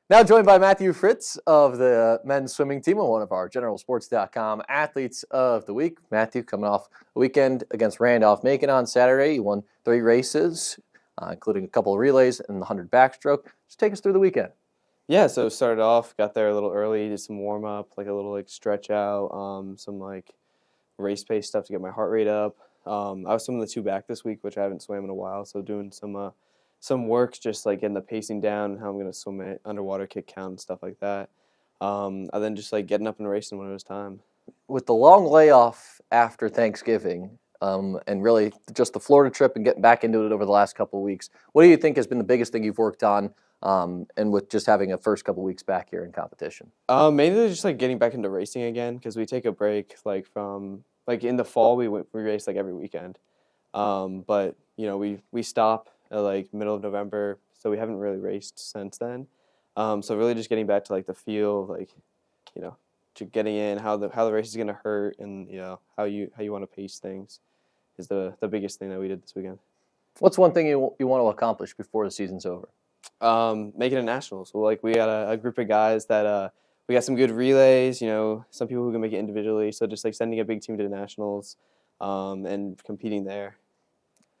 Now joined by Matthew Fritz of the men's swimming team and one of our GeneralSports.com athletes of the week. Matthew, coming off a weekend against Randolph-Macon on Saturday. You won 3 races, including a couple of relays and the 100 backstroke. Just take us through the weekend. Yeah, so started off, got there a little early, did some warm-up, like a little stretch out, some race pace stuff to get my heart rate up. I was swimming the 2 back this week, which I haven't swam in a while, so doing some work, just getting the pacing down and how I'm going to swim it, underwater kick count and stuff like that. And then just getting up and racing when it was time. With the long layoff after Thanksgiving, and really just the Florida trip and getting back into it over the last couple of weeks, what do you think has been the biggest thing you've worked on, and with just having a first couple of weeks back here in competition? Mainly just getting back into racing again, because we take a break from in the fall we race every weekend, but we stop at middle of November, so we haven't really raced since then. So really just getting back to the feel of to getting in, how the race is going to hurt, and how you want to pace things is the biggest thing that we did this weekend. What's one thing you want to accomplish before the season's over? Making a nationals. So we got a group of guys that we got some good relays. Some people who can make it individually. So just sending a big team to the nationals, and competing there.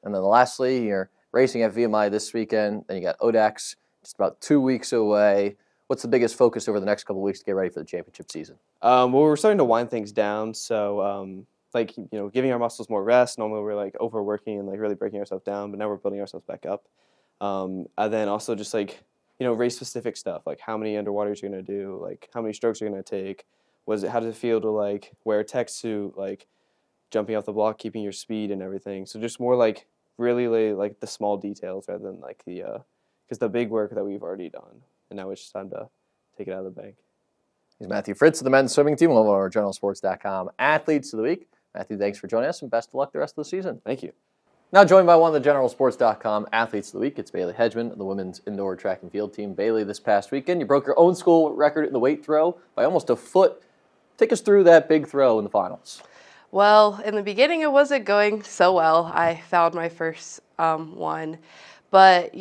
And then lastly, you're racing at VMI this weekend. Then you got ODAX just about 2 weeks away. What's the biggest focus over the next couple of weeks to get ready for the championship season? Well, we're starting to wind things down. So giving our muscles more rest. Normally we're overworking and really breaking ourselves down, but now we're building ourselves back up. And then also just race specific stuff, how many underwaters you're gonna do, how many strokes you're gonna take. How does it feel to wear a tech suit, jumping off the block, keeping your speed and everything. So just more really the small details rather than because the big work that we've already done, and now it's just time to take it out of the bank. He's Matthew Fritz of the men's swimming team, one of our GeneralSports.com athletes of the week. Matthew, thanks for joining us, and best of luck the rest of the season. Thank you. Now joined by one of the GeneralSports.com athletes of the week, it's Bailey Hedgemon of the women's indoor track and field team. Bailey, this past weekend, you broke your own school record in the weight throw by almost a foot. Take us through that big throw in the finals. Well, in the beginning, it wasn't going so well. I fouled my first one. But,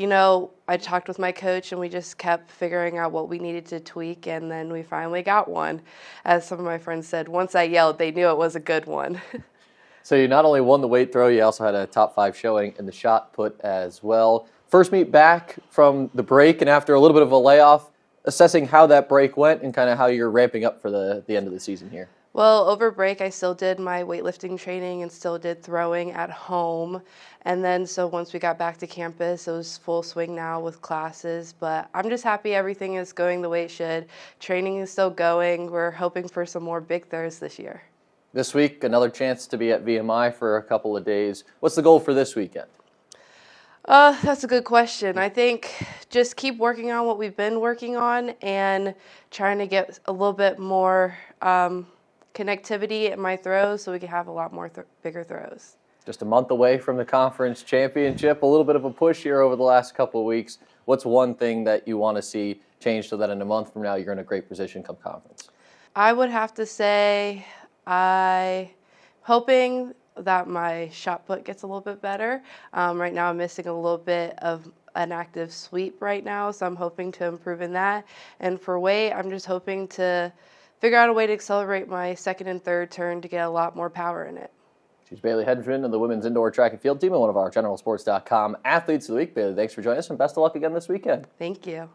I talked with my coach, and we just kept figuring out what we needed to tweak, and then we finally got one. As some of my friends said, once I yelled, they knew it was a good one. So you not only won the weight throw, you also had a top 5 showing in the shot put as well. First meet back from the break, and after a little bit of a layoff, assessing how that break went and kind of how you're ramping up for the end of the season here. Well, over break, I still did my weightlifting training and still did throwing at home. And then, so once we got back to campus, it was full swing now with classes. But I'm just happy everything is going the way it should. Training is still going. We're hoping for some more big throws this year. This week, another chance to be at VMI for a couple of days. What's the goal for this weekend? That's a good question. I think just keep working on what we've been working on and trying to get a little bit more connectivity in my throws so we can have a lot more bigger throws. Just a month away from the conference championship, a little bit of a push here over the last couple of weeks. What's one thing that you want to see change so that in a month from now you're in a great position come conference? I would have to say I'm hoping that my shot put gets a little bit better. Right now I'm missing a little bit of an active sweep right now, so I'm hoping to improve in that. And for weight, I'm just hoping to figure out a way to accelerate my second and third turn to get a lot more power in it. She's Bailey Hedgemon of the women's indoor track and field team and one of our GeneralSports.com athletes of the week. Bailey, thanks for joining us, and best of luck again this weekend. Thank you.